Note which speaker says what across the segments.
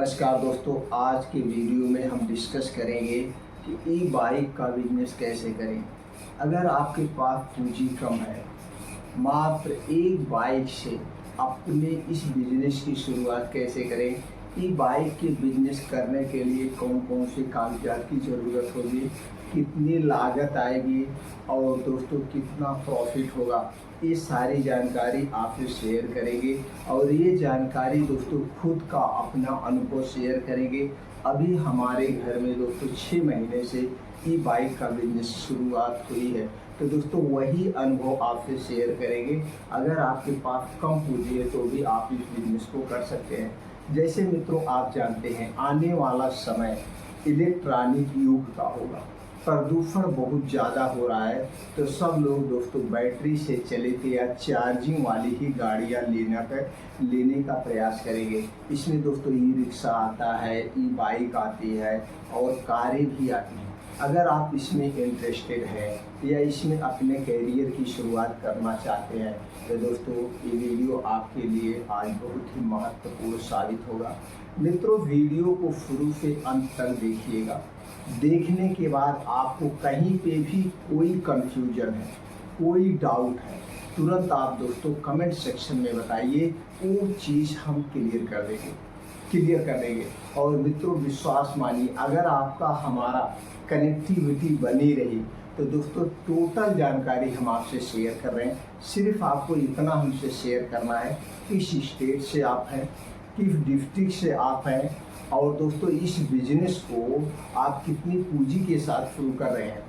Speaker 1: नमस्कार दोस्तों, आज के वीडियो में हम डिस्कस करेंगे कि ई बाइक का बिजनेस कैसे करें। अगर आपके पास पूंजी कम है, मात्र एक बाइक से अपने इस बिजनेस की शुरुआत कैसे करें। ई बाइक के बिजनेस करने के लिए कौन कौन से कागजात की ज़रूरत होगी, कितनी लागत आएगी और दोस्तों कितना प्रॉफिट होगा, ये सारी जानकारी आपसे शेयर करेंगे। और ये जानकारी दोस्तों खुद का अपना अनुभव शेयर करेंगे। अभी हमारे घर में दोस्तों 6 महीने से ई बाइक का बिजनेस शुरुआत हुई है, तो दोस्तों वही अनुभव आपसे शेयर करेंगे। अगर आपके पास कम पूंजी है तो भी आप इस बिजनेस को कर सकते हैं। जैसे मित्रों, आप जानते हैं आने वाला समय इलेक्ट्रॉनिक युग का होगा, प्रदूषण बहुत ज़्यादा हो रहा है, तो सब लोग दोस्तों बैटरी से चलित या चार्जिंग वाली ही गाड़ियाँ लेने का प्रयास करेंगे। इसमें दोस्तों ई रिक्शा आता है, ई बाइक आती है और कारें भी आती हैं। अगर आप इसमें इंटरेस्टेड हैं या इसमें अपने कैरियर की शुरुआत करना चाहते हैं तो दोस्तों ये वीडियो आपके लिए आज बहुत ही महत्वपूर्ण साबित होगा। मित्रों, वीडियो को शुरू से अंत तक देखिएगा। देखने के बाद आपको कहीं पे भी कोई कंफ्यूजन है, कोई डाउट है, तुरंत आप दोस्तों कमेंट सेक्शन में बताइए, वो चीज़ हम क्लियर कर देंगे। और मित्रों विश्वास मानिए, अगर आपका हमारा कनेक्टिविटी बनी रही तो दोस्तों टोटल जानकारी हम आपसे शेयर कर रहे हैं। सिर्फ आपको इतना हमसे शेयर करना है किस स्टेट से आप हैं, किस डिस्ट्रिक्ट से आप हैं, और दोस्तों इस बिजनेस को आप कितनी पूंजी के साथ शुरू कर रहे हैं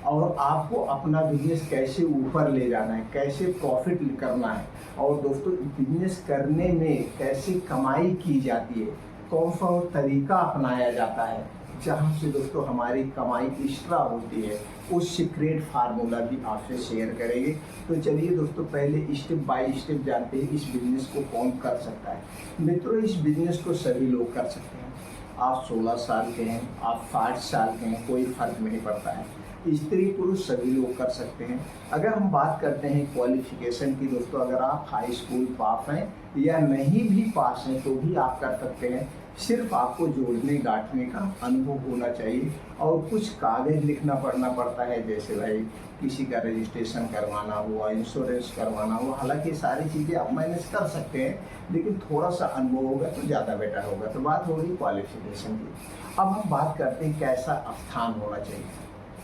Speaker 1: और आपको अपना बिजनेस कैसे ऊपर ले जाना है, कैसे प्रॉफिट करना है, और दोस्तों बिजनेस करने में कैसे कमाई की जाती है, कौन सा तरीका अपनाया जाता है जहाँ से दोस्तों हमारी कमाई एक्स्ट्रा होती है, उस सीक्रेट फार्मूला भी आपसे शेयर करेंगे। तो चलिए दोस्तों पहले स्टेप बाय स्टेप जानते हैं इस बिजनेस को कौन कर सकता है। मित्रों, इस बिजनेस को सभी लोग कर सकते हैं। आप 16 साल के हैं, आप 60 साल के हैं, कोई फर्क नहीं पड़ता है। स्त्री पुरुष सभी लोग कर सकते हैं। अगर हम बात करते हैं क्वालिफिकेशन की दोस्तों, अगर आप हाई स्कूल पास हैं या नहीं भी पास हैं तो भी आप कर सकते हैं। सिर्फ आपको जोड़ने गांठने का अनुभव होना चाहिए और कुछ कागज लिखना पड़ता है, जैसे भाई किसी का रजिस्ट्रेशन करवाना हुआ, इंश्योरेंस करवाना हुआ। हालांकि सारी चीज़ें आप मैनेज कर सकते हैं, लेकिन थोड़ा सा अनुभव होगा तो ज़्यादा बेटर होगा। तो बात हो गई क्वालिफिकेशन की। अब हम बात करते हैं कैसा स्थान होना चाहिए,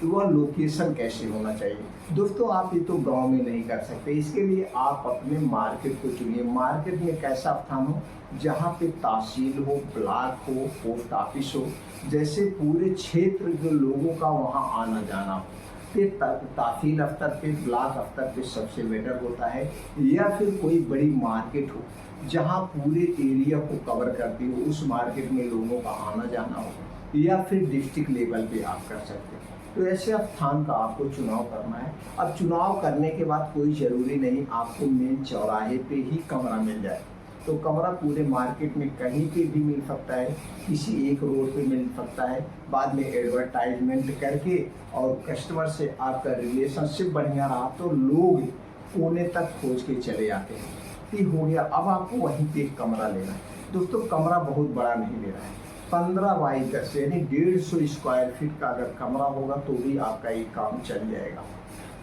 Speaker 1: वह लोकेशन कैसे होना चाहिए। दोस्तों आप ये तो गांव में नहीं कर सकते, इसके लिए आप अपने मार्केट को चुनिए। मार्केट में कैसा स्थान हो जहाँ पे तहसील हो, ब्लॉक हो, पोस्ट ऑफिस हो, जैसे पूरे क्षेत्र के लोगों का वहाँ आना जाना हो। फिर तहसील दफ्तर पे, ब्लॉक दफ्तर पे सबसे बेटर होता है, या फिर कोई बड़ी मार्केट हो जहाँ पूरे एरिया को कवर करती हो, उस मार्केट में लोगों का आना जाना हो, या फिर डिस्ट्रिक्ट लेवल पे आप कर सकते हैं। तो ऐसे स्थान का आपको चुनाव करना है। अब चुनाव करने के बाद कोई ज़रूरी नहीं आपको मेन चौराहे पे ही कमरा मिल जाए, तो कमरा पूरे मार्केट में कहीं पे भी मिल सकता है, किसी एक रोड पे मिल सकता है। बाद में एडवर्टाइजमेंट करके और कस्टमर से आपका रिलेशनशिप बढ़िया रहा तो लोग कोने तक खोज के चले आते हैं। ये हो गया। अब आपको वहीं पे एक कमरा लेना है। दोस्तों कमरा बहुत बड़ा नहीं लेना है, 15 बाई 10 यानी 150 स्क्वायर फीट का अगर कमरा होगा तो भी आपका ये काम चल जाएगा।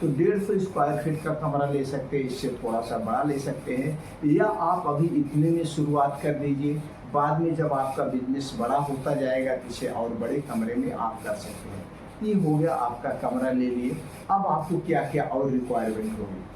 Speaker 1: तो 150 स्क्वायर फीट का कमरा ले सकते हैं, इससे थोड़ा सा बड़ा ले सकते हैं, या आप अभी इतने में शुरुआत कर दीजिए। बाद में जब आपका बिजनेस बड़ा होता जाएगा किसी और बड़े कमरे में आप कर सकते हैं। ये हो गया, आपका कमरा ले लिए। अब आपको क्या क्या और रिक्वायरमेंट होगी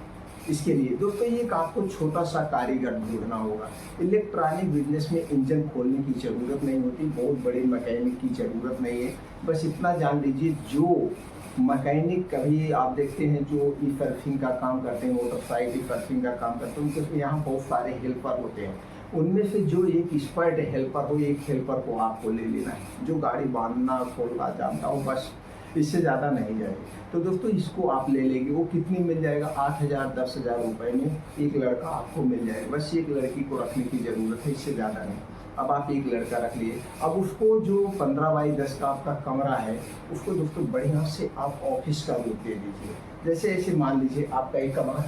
Speaker 1: इसके लिए दोस्तों, ये आपको छोटा सा कारीगर ढूंढना होगा। इलेक्ट्रॉनिक बिजनेस में इंजन खोलने की ज़रूरत नहीं होती, बहुत बड़े मैकेनिक की ज़रूरत नहीं है। बस इतना जान लीजिए, जो मैकेनिक कभी आप देखते हैं जो ई सर्विसिंग का काम करते हैं, मोटरसाइकिल ई सर्विसिंग का काम करते हैं, उनके यहाँ बहुत सारे हेल्पर होते हैं। उनमें से जो एक एक्सपर्ट हेल्पर हो, एक हेल्पर को आपको ले लेना है जो गाड़ी बांधना खोलना जानता हो, बस इससे ज़्यादा नहीं जाएगी। तो दोस्तों इसको आप ले लेंगे। वो कितनी मिल जाएगा, 8,000 10,000 रुपये में एक लड़का आपको मिल जाएगा। बस एक लड़की को रखने की ज़रूरत है, इससे ज़्यादा नहीं। अब आप एक लड़का रख लिए। अब उसको जो 15 बाई 10 का आपका कमरा है, उसको दोस्तों बढ़िया से आप ऑफिस का रूप दे दीजिए। जैसे ऐसे मान लीजिए आपका एक कमरा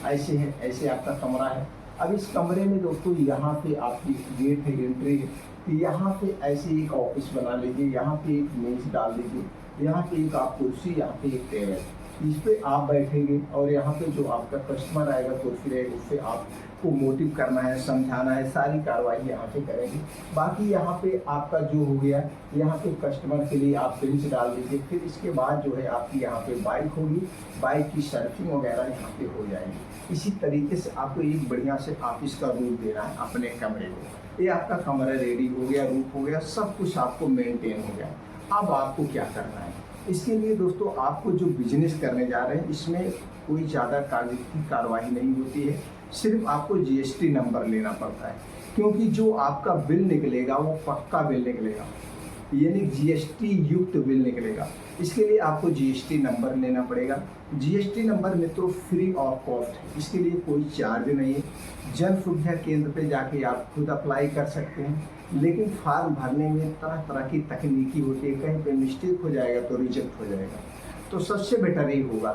Speaker 1: ऐसे है, ऐसे आपका कमरा है। अब इस कमरे में दोस्तों यहाँ पे आपकी गेट है, एंट्री है, कि यहाँ पे ऐसे एक ऑफिस बना लीजिए, यहाँ पे एक मेज डाल दीजिए, यहाँ पे एक आप कुर्सी, यहाँ पे एक टेबल, इस पे आप बैठेंगे और यहाँ पे जो आपका कस्टमर आएगा कुर्सी रहेगी, उससे आपको मोटिव करना है, समझाना है, सारी कार्रवाई यहाँ पे करेंगे। बाकी यहाँ पे आपका जो हो गया, यहाँ पे कस्टमर के लिए आप बेंच डाल दीजिए। फिर इसके बाद जो है आपकी यहाँ पे बाइक होगी, बाइक की सर्विसिंग वगैरह यहाँ पे हो जाएगी। इसी तरीके से आपको एक बढ़िया से ऑफिस का रूप देना है अपने कमरे को। ये आपका कमरा रेडी हो गया, रूप हो गया, सब कुछ आपको मेंटेन हो गया। अब आपको क्या करना है, इसके लिए दोस्तों आपको जो बिजनेस करने जा रहे हैं इसमें कोई ज़्यादा कागज की कार्रवाई नहीं होती है, सिर्फ आपको जीएसटी नंबर लेना पड़ता है। क्योंकि जो आपका बिल निकलेगा वो पक्का बिल निकलेगा, यानी जीएसटी युक्त बिल निकलेगा। इसके लिए आपको जीएसटी नंबर लेना पड़ेगा। जीएसटी नंबर मित्रों फ्री ऑफ कॉस्ट है, इसके लिए कोई चार्ज नहीं है। जन सुविधा केंद्र पे जाके आप खुद अप्लाई कर सकते हैं, लेकिन फॉर्म भरने में तरह तरह की तकनीकी होती है, कहीं पे मिस्टेक हो जाएगा तो रिजेक्ट हो जाएगा। तो सबसे बेटर ये होगा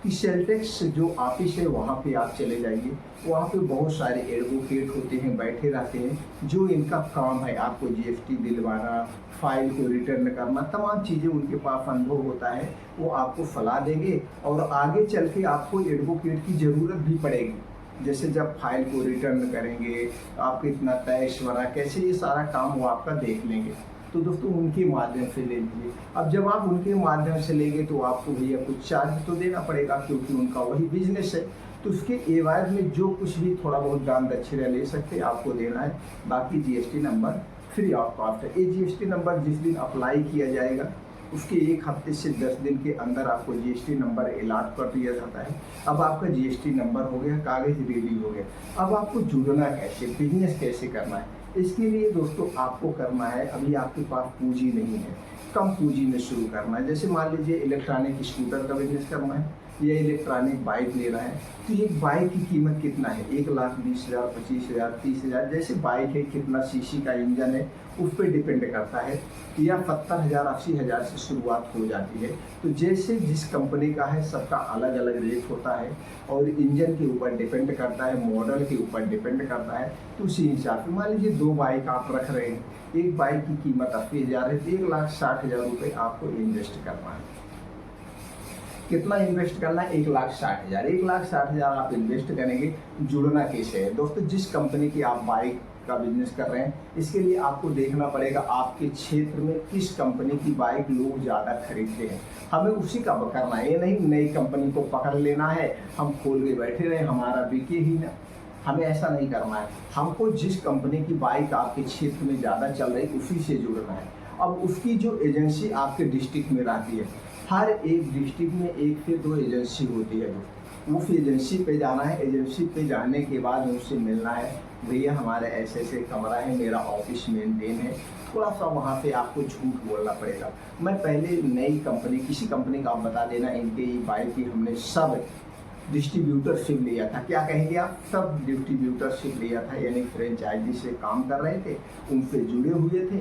Speaker 1: कि सेल टैक्स जो ऑफिस है वहाँ पे आप चले जाइए। वहाँ पे बहुत सारे एडवोकेट होते हैं, बैठे रहते हैं, जो इनका काम है आपको जीएसटी दिलवाना, फाइल को रिटर्न करना, तमाम चीज़ें उनके पास अनुभव होता है, वो आपको सलाह देंगे। और आगे चल के आपको एडवोकेट की ज़रूरत भी पड़ेगी, जैसे जब फाइल को रिटर्न करेंगे, आप कितना टैक्स भरा, कैसे ये सारा काम वो आपका देख लेंगे। तो दोस्तों उनके माध्यम से ले लीजिए। अब जब आप उनके माध्यम से लेंगे तो आपको भैया कुछ चार्ज तो देना पड़ेगा, क्योंकि उनका वही बिजनेस है। तो उसके एवज में जो कुछ भी थोड़ा बहुत दान दक्षिणा ले सकते हैं आपको देना है। बाकी GST number free of cost है। ये जीएसटी नंबर जिस दिन अप्लाई किया जाएगा उसके 1 हफ्ते से 10 दिन के अंदर आपको जीएसटी नंबर अलॉट कर दिया जाता है। अब आपका जीएसटी नंबर हो गया, कागज रेडी हो गया। अब आपको जुड़ना कैसे, बिजनेस कैसे करना है, इसके लिए दोस्तों आपको करना है, अभी आपके पास पूंजी नहीं है, कम पूंजी में शुरू करना है। जैसे मान लीजिए इलेक्ट्रॉनिक स्कूटर का बिजनेस करना है या इलेक्ट्रॉनिक बाइक ले रहा है, तो एक बाइक की कीमत कितना है, 1,20,000, 25,000, 30,000, जैसे बाइक है, कितना सीसी का इंजन है, उस पर डिपेंड करता है। या 70,000, 80,000 से शुरुआत हो जाती है। तो जैसे जिस कंपनी का है सबका अलग अलग रेट होता है, और इंजन के ऊपर डिपेंड करता है, मॉडल के ऊपर डिपेंड करता है। तो उसी हिसाब से मान लीजिए 2 बाइक आप रख रहे हैं, एक बाइक की कीमत 80,000 है, तो 1,60,000 रुपये आपको इन्वेस्ट करना है। कितना इन्वेस्ट करना है, 1,60,000। 1,60,000 आप इन्वेस्ट करेंगे। जुड़ना कैसे है दोस्तों, जिस कंपनी की आप बाइक का बिजनेस कर रहे हैं, इसके लिए आपको देखना पड़ेगा आपके क्षेत्र में किस कंपनी की बाइक लोग ज़्यादा खरीदते हैं, हमें उसी का करना है। ये नहीं नई कंपनी को पकड़ लेना है, हम खोल के बैठे रहे, हमारा बिके ही ना, हमें ऐसा नहीं करना है। हमको जिस कंपनी की बाइक आपके क्षेत्र में ज़्यादा चल रही है उसी से जुड़ना है। अब उसकी जो एजेंसी आपके डिस्ट्रिक्ट में रहती है, हर एक डिस्ट्रिक्ट में 1 से 2 एजेंसी होती है, उस एजेंसी पे जाना है। एजेंसी पे जाने के बाद उनसे मिलना है, भैया हमारे ऐसे ऐसे कमरा है, मेरा ऑफिस मेंटेन है। थोड़ा सा वहाँ पे आपको झूठ बोलना पड़ेगा, मैं पहले नई कंपनी, किसी कंपनी का आप बता देना, इनके बाइक की हमने सब डिस्ट्रीब्यूटरशिप लिया था। क्या कहेंगे आप, सब डिस्ट्रीब्यूटरशिप लिया था, यानी फ्रेंचाइजी से काम कर रहे थे, उनसे जुड़े हुए थे।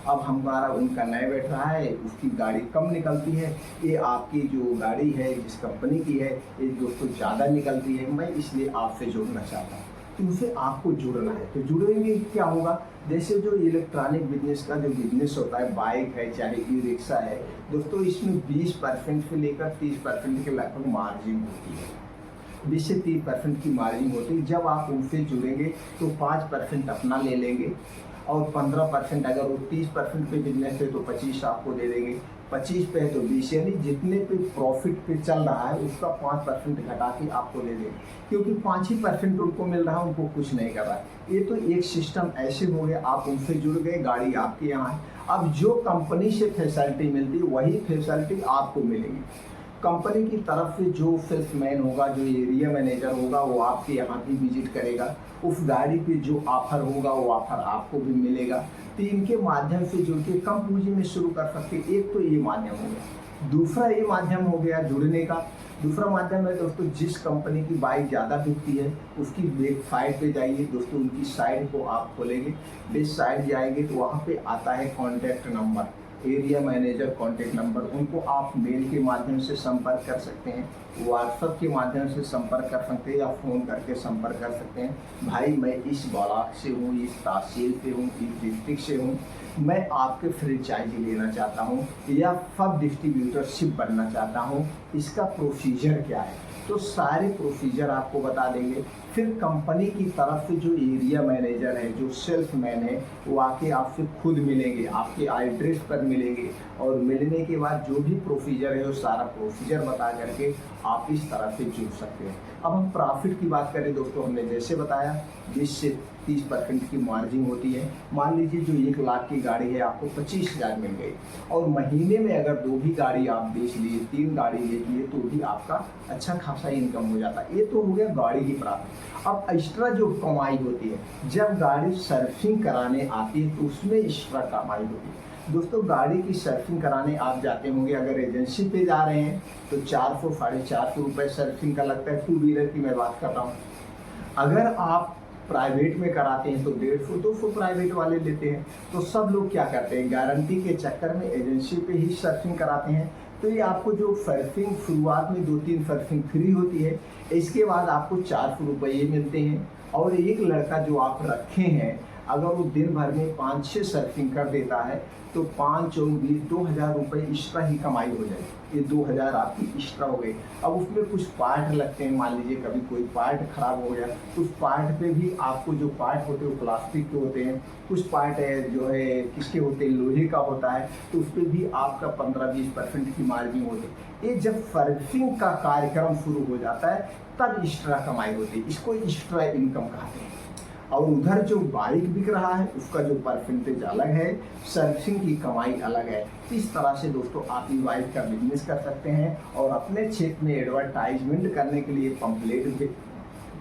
Speaker 1: अब हमारा उनका नया बैठ रहा है, उसकी गाड़ी कम निकलती है, ये आपकी जो गाड़ी है जिस कंपनी की है ये दोस्तों ज़्यादा निकलती है, मैं इसलिए आपसे जुड़ना चाहता हूँ। तो उसे आपको जुड़ना है। तो जुड़ेंगे क्या होगा, जैसे जो इलेक्ट्रॉनिक बिजनेस का जो बिजनेस होता है, बाइक है चाहे ई रिक्शा है दोस्तों, इसमें 20% से लेकर 30% के लगभग मार्जिन होती है। 20 से 30% की मार्जिन होती है। जब आप उनसे जुड़ेंगे तो 5% अपना ले लेंगे, और 15% अगर वो 30% पे बिजनेस है तो 25 आपको दे देंगे, 25 पे है तो 20, यानी जितने पे प्रॉफिट पे चल रहा है उसका 5% घटा के आपको दे देंगे, क्योंकि 5% उनको मिल रहा है, उनको कुछ नहीं कर रहा है। ये तो एक सिस्टम ऐसे हो गया, आप उनसे जुड़ गए, गाड़ी आपके यहाँ है। अब जो कंपनी से फैसिलिटी मिलती है वही फैसिलिटी आपको मिलेगी। कंपनी की तरफ से जो सेल्समैन होगा, जो एरिया मैनेजर होगा, वो आपके यहाँ भी विजिट करेगा, उस गाड़ी पे जो ऑफर होगा वो ऑफर आपको भी मिलेगा। तो इनके माध्यम से जुड़ के कम पूंजी में शुरू कर सकते। एक तो ये माध्यम हो गया, दूसरा ये माध्यम हो गया जुड़ने का। दूसरा माध्यम है दोस्तों, जिस कंपनी की बाइक ज़्यादा बिकती है उसकी वेब साइट पे जाइए दोस्तों, उनकी साइट को आप खोलेंगे, वेब साइट जाएंगे तो वहाँ पे आता है contact number, area manager contact number, उनको आप मेल के माध्यम से संपर्क कर सकते हैं, व्हाट्सएप के माध्यम से संपर्क कर सकते हैं या फ़ोन करके संपर्क कर सकते हैं। भाई मैं इस ब्लॉक से हूँ, इस तहसील से हूँ, इस डिस्ट्रिक्ट से हूँ, मैं आपके फ्रेंचाइजी लेना चाहता हूँ या सब डिस्ट्रीब्यूटरशिप बनना चाहता हूँ, इसका प्रोसीजर क्या है, तो सारे प्रोसीजर आपको बता देंगे। फिर कंपनी की तरफ से जो एरिया मैनेजर है, जो सेल्समैन है, वो आके आपसे खुद मिलेंगे, आपके एड्रेस पर मिलेंगे और मिलने के बाद जो भी प्रोसीजर है वो सारा प्रोसीजर बता करके आप इस तरह से जुड़ सकते हैं। अब हम प्रॉफिट की बात करें दोस्तों, हमने जैसे बताया 20 से 30% की मार्जिन होती है। मान लीजिए जो 1 लाख की गाड़ी है आपको 25,000 मिल गई और महीने में अगर 2 भी गाड़ी आप बेच लिए, 3 गाड़ी ले लिए तो भी आपका अच्छा खासा इनकम हो जाता है। ये तो हो गया गाड़ी की प्रॉफिट। अब एक्स्ट्रा जो कमाई होती है, जब गाड़ी सर्विसिंग कराने आती है तो उसमें एक्स्ट्रा कमाई होती है। दोस्तों गाड़ी की सर्विसिंग कराने आप जाते होंगे, अगर एजेंसी पे जा रहे हैं तो 400 साढ़े 400 रुपये सर्विसिंग का लगता है। 2 व्हीलर की मैं बात कर रहा हूँ। अगर आप प्राइवेट में कराते हैं तो 150-200 प्राइवेट वाले लेते हैं। तो सब लोग क्या करते हैं, गारंटी के चक्कर में एजेंसी पे ही सर्विसिंग कराते हैं। तो ये आपको जो सर्विसिंग शुरुआत में 2-3 सर्विसिंग फ्री होती है, इसके बाद आपको 400 रुपये मिलते हैं। और एक लड़का जो आप रखे हैं, अगर वो दिन भर में 5-6 सर्विसिंग कर देता है तो 5 और 20 2,000 रुपये एक्स्ट्रा ही कमाई हो जाएगी। ये 2,000 आपकी एक्स्ट्रा हो गई। अब उसमें कुछ पार्ट लगते हैं, मान लीजिए कभी कोई पार्ट खराब हो गया तो उस पार्ट पे भी आपको, जो पार्ट होते हैं वो प्लास्टिक के होते हैं, कुछ पार्ट है जो है किसके होते हैं, लोहे का होता है, तो उस पर भी आपका 15-20% की मार्जिन होती है। ये जब सर्विसिंग का कार्यक्रम शुरू हो जाता है तब एक्स्ट्रा कमाई होती है, इसको एक्स्ट्रा इनकम कहते हैं। और उधर जो बाइक बिक रहा है उसका जो परसेंटेज अलग है, सर्विसिंग की कमाई अलग है। इस तरह से दोस्तों आप ई बाइक का बिजनेस कर सकते हैं और अपने क्षेत्र में एडवर्टाइजमेंट करने के लिए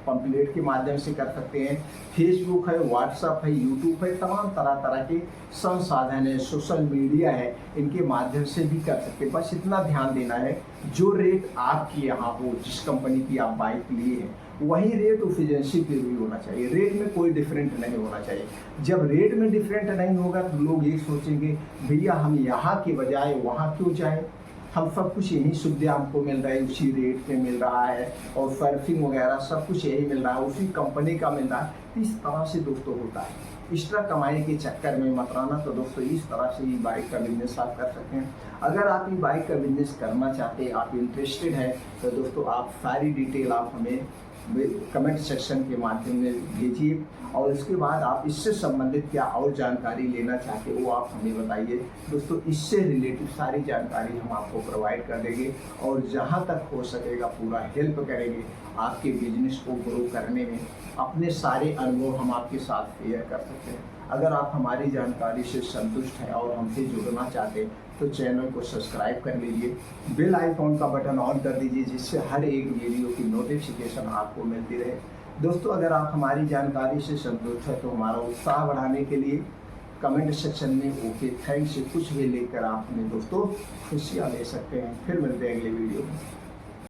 Speaker 1: पंपलेट के माध्यम से कर सकते हैं। फेसबुक है, व्हाट्सएप है, यूट्यूब है, तमाम तरह तरह के संसाधन है, सोशल मीडिया है, इनके माध्यम से भी कर सकते हैं। बस इतना ध्यान देना है, जो रेट आपके यहाँ हो, जिस कंपनी की आप बाइक लिए हैं वही रेट उस एजेंसी पे भी होना चाहिए। रेट में कोई डिफरेंट नहीं होना चाहिए। जब रेट में डिफरेंट नहीं होगा तो लोग ये सोचेंगे भैया हम यहाँ के बजाय वहाँ क्यों जाएं, हम सब कुछ यही सुविधा हमको मिल रहा है, उसी रेट पे मिल रहा है और सर्विसिंग वगैरह सब कुछ यही मिल रहा है, उसी कंपनी का मिल रहा है। इस तरह से दोस्तों होता है। एक्स्ट्रा कमाई के चक्कर में मत रहना। तो दोस्तों इस तरह से ये बाइक का बिजनेस आप कर सकते हैं। अगर आप ये बाइक का बिजनेस करना चाहते हैं, आप इंटरेस्टेड हैं, तो दोस्तों आप सारी डिटेल आप हमें कमेंट सेक्शन के माध्यम में भेजिए और इसके बाद आप इससे संबंधित क्या और जानकारी लेना चाहते हो वो आप हमें बताइए। दोस्तों इससे रिलेटेड सारी जानकारी हम आपको प्रोवाइड कर देंगे और जहां तक हो सकेगा पूरा हेल्प करेंगे आपके बिजनेस को ग्रो करने में। अपने सारे अनुभव हम आपके साथ शेयर कर सकते हैं। अगर आप हमारी जानकारी से संतुष्ट हैं और हमसे जुड़ना चाहते हैं तो चैनल को सब्सक्राइब कर लीजिए, बेल आइकॉन का बटन ऑन कर दीजिए, जिससे हर एक वीडियो की नोटिफिकेशन आपको मिलती रहे। दोस्तों अगर आप हमारी जानकारी से संतुष्ट हैं तो हमारा उत्साह बढ़ाने के लिए कमेंट सेक्शन में ओके थैंक्स से कुछ भी लेकर आप हमें दोस्तों खुशियाँ ले सकते हैं। फिर मिलते हैं अगले वीडियो में।